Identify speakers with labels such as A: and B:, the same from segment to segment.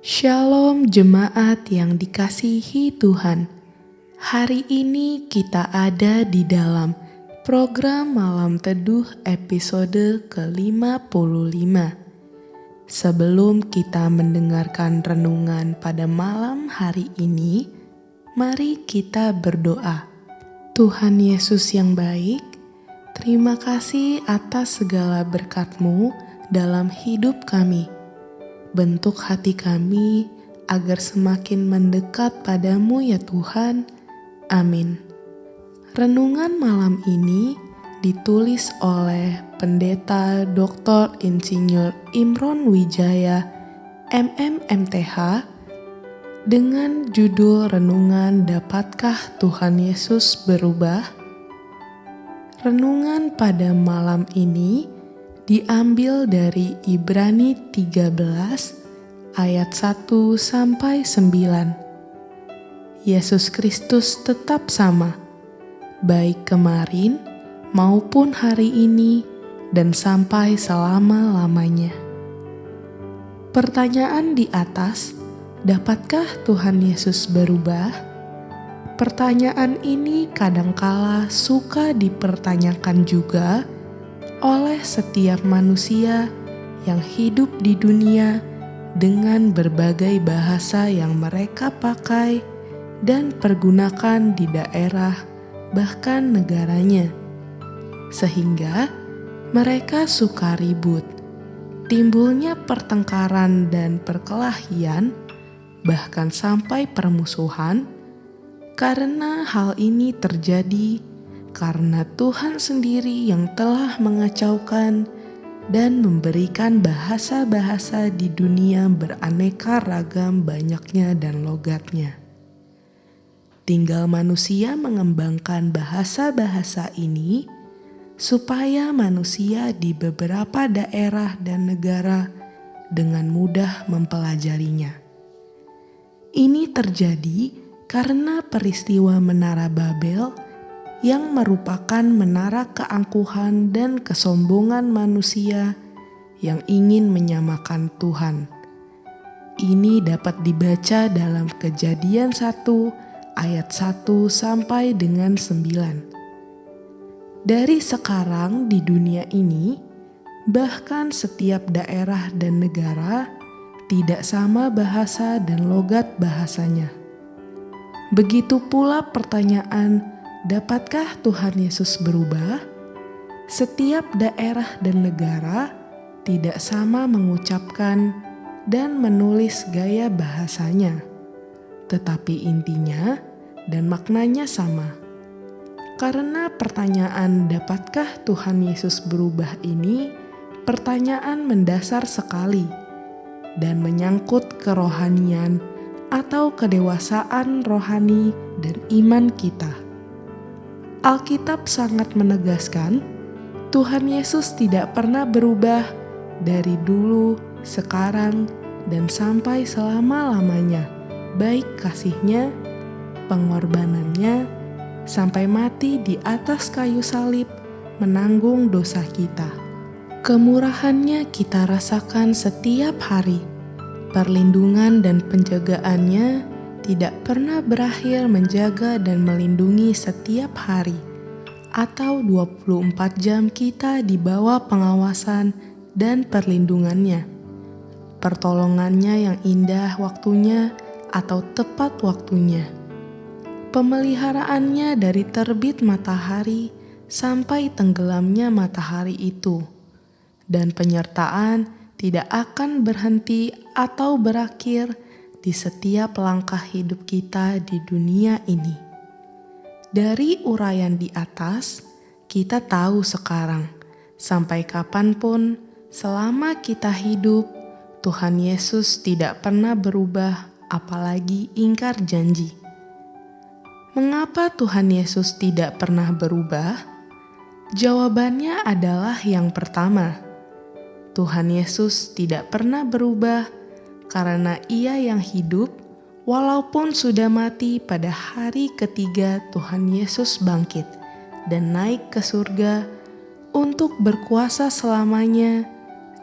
A: Shalom jemaat yang dikasihi Tuhan. Hari ini kita ada di dalam program Malam Teduh episode ke-55. Sebelum kita mendengarkan renungan pada malam hari ini, mari kita berdoa. Tuhan Yesus yang baik, terima kasih atas segala berkat-Mu dalam hidup kami. Bentuk hati kami agar semakin mendekat padamu ya Tuhan. Amin. Renungan malam ini ditulis oleh Pendeta Dr. Insinyur Imron Wijaya, MMMTH, dengan judul renungan Dapatkah Tuhan Yesus Berubah? Renungan pada malam ini diambil dari Ibrani 13 ayat 1 sampai 9. Yesus Kristus tetap sama, baik kemarin maupun hari ini dan sampai selama-lamanya. Pertanyaan di atas, dapatkah Tuhan Yesus berubah? Pertanyaan ini kadangkala suka dipertanyakan juga oleh setiap manusia yang hidup di dunia dengan berbagai bahasa yang mereka pakai dan pergunakan di daerah bahkan negaranya. Sehingga mereka suka ribut, timbulnya pertengkaran dan perkelahian, bahkan sampai permusuhan, karena hal ini terjadi karena Tuhan sendiri yang telah mengacaukan dan memberikan bahasa-bahasa di dunia beraneka ragam banyaknya dan logatnya. Tinggal manusia mengembangkan bahasa-bahasa ini supaya manusia di beberapa daerah dan negara dengan mudah mempelajarinya. Ini terjadi karena peristiwa Menara Babel yang merupakan menara keangkuhan dan kesombongan manusia yang ingin menyamakan Tuhan. Ini dapat dibaca dalam Kejadian 1 ayat 1 sampai dengan 9. Dari sekarang di dunia ini, bahkan setiap daerah dan negara tidak sama bahasa dan logat bahasanya. Begitu pula pertanyaan, dapatkah Tuhan Yesus berubah? Setiap daerah dan negara tidak sama mengucapkan dan menulis gaya bahasanya, tetapi intinya dan maknanya sama. Karena pertanyaan dapatkah Tuhan Yesus berubah ini pertanyaan mendasar sekali dan menyangkut kerohanian atau kedewasaan rohani dan iman kita. Alkitab sangat menegaskan, Tuhan Yesus tidak pernah berubah dari dulu, sekarang, dan sampai selama-lamanya, baik kasih-Nya, pengorbanannya, sampai mati di atas kayu salib menanggung dosa kita. Kemurahan-Nya kita rasakan setiap hari, perlindungan dan penjagaannya tidak pernah berakhir menjaga dan melindungi setiap hari, atau 24 jam kita di bawah pengawasan dan perlindungannya. Pertolongannya yang indah waktunya atau tepat waktunya. Pemeliharaannya dari terbit matahari sampai tenggelamnya matahari itu. Dan penyertaan tidak akan berhenti atau berakhir di setiap langkah hidup kita di dunia ini. Dari uraian di atas, kita tahu sekarang, sampai kapanpun, selama kita hidup, Tuhan Yesus tidak pernah berubah, apalagi ingkar janji. Mengapa Tuhan Yesus tidak pernah berubah? Jawabannya adalah yang pertama, Tuhan Yesus tidak pernah berubah karena Ia yang hidup, walaupun sudah mati pada hari ketiga Tuhan Yesus bangkit dan naik ke surga untuk berkuasa selamanya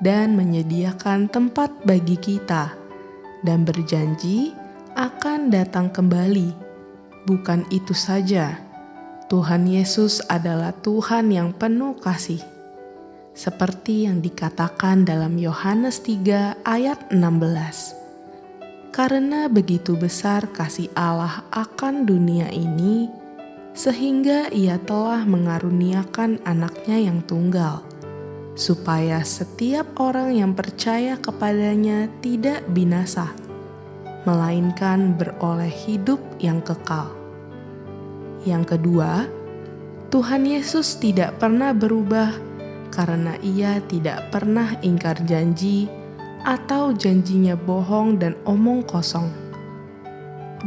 A: dan menyediakan tempat bagi kita dan berjanji akan datang kembali. Bukan itu saja, Tuhan Yesus adalah Tuhan yang penuh kasih. Seperti yang dikatakan dalam Yohanes 3 ayat 16. Karena begitu besar kasih Allah akan dunia ini, sehingga Ia telah mengaruniakan anaknya yang tunggal, supaya setiap orang yang percaya kepadanya tidak binasa, melainkan beroleh hidup yang kekal. Yang kedua, Tuhan Yesus tidak pernah berubah karena Ia tidak pernah ingkar janji atau janjinya bohong dan omong kosong.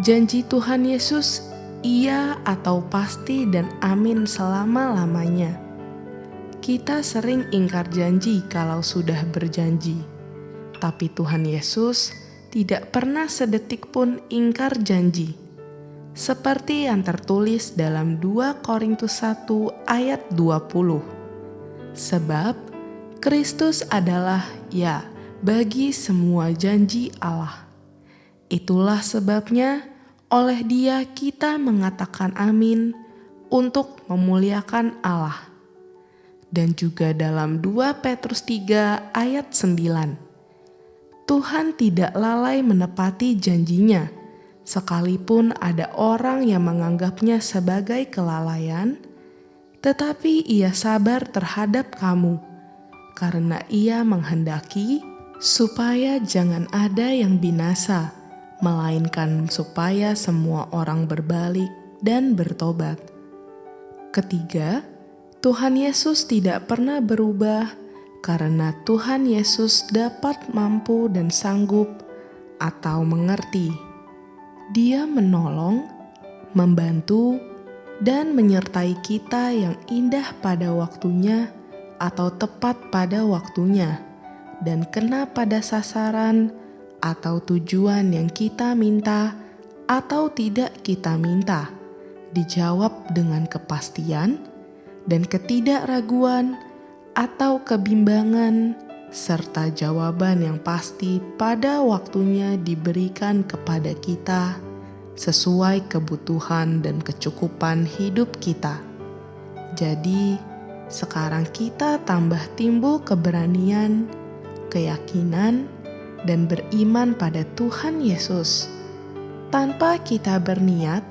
A: Janji Tuhan Yesus iya atau pasti dan amin selama-lamanya. Kita sering ingkar janji kalau sudah berjanji, tapi Tuhan Yesus tidak pernah sedetik pun ingkar janji. Seperti yang tertulis dalam 2 Korintus 1 ayat 20. Sebab Kristus adalah ya bagi semua janji Allah. Itulah sebabnya oleh Dia kita mengatakan amin untuk memuliakan Allah. Dan juga dalam 2 Petrus 3 ayat 9. Tuhan tidak lalai menepati janjinya, sekalipun ada orang yang menganggapnya sebagai kelalaian, tetapi Ia sabar terhadap kamu, karena Ia menghendaki supaya jangan ada yang binasa, melainkan supaya semua orang berbalik dan bertobat. Ketiga, Tuhan Yesus tidak pernah berubah karena Tuhan Yesus dapat mampu dan sanggup atau mengerti. Dia menolong, membantu, dan menyertai kita yang indah pada waktunya atau tepat pada waktunya, dan kena pada sasaran atau tujuan yang kita minta atau tidak kita minta, dijawab dengan kepastian dan ketidakraguan atau kebimbangan, serta jawaban yang pasti pada waktunya diberikan kepada kita sesuai kebutuhan dan kecukupan hidup kita. Jadi, sekarang kita tambah timbul keberanian, keyakinan, dan beriman pada Tuhan Yesus. Tanpa kita berniat,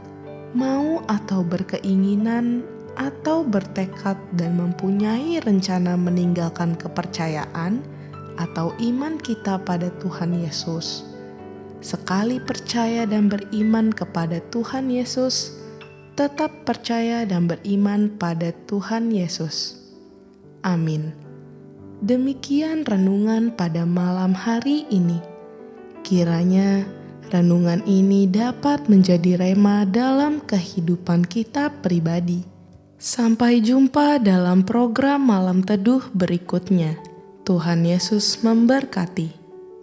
A: mau atau berkeinginan, atau bertekad dan mempunyai rencana meninggalkan kepercayaan atau iman kita pada Tuhan Yesus. Sekali percaya dan beriman kepada Tuhan Yesus, tetap percaya dan beriman pada Tuhan Yesus. Amin. Demikian renungan pada malam hari ini. Kiranya renungan ini dapat menjadi rema dalam kehidupan kita pribadi. Sampai jumpa dalam program Malam Teduh berikutnya. Tuhan Yesus memberkati.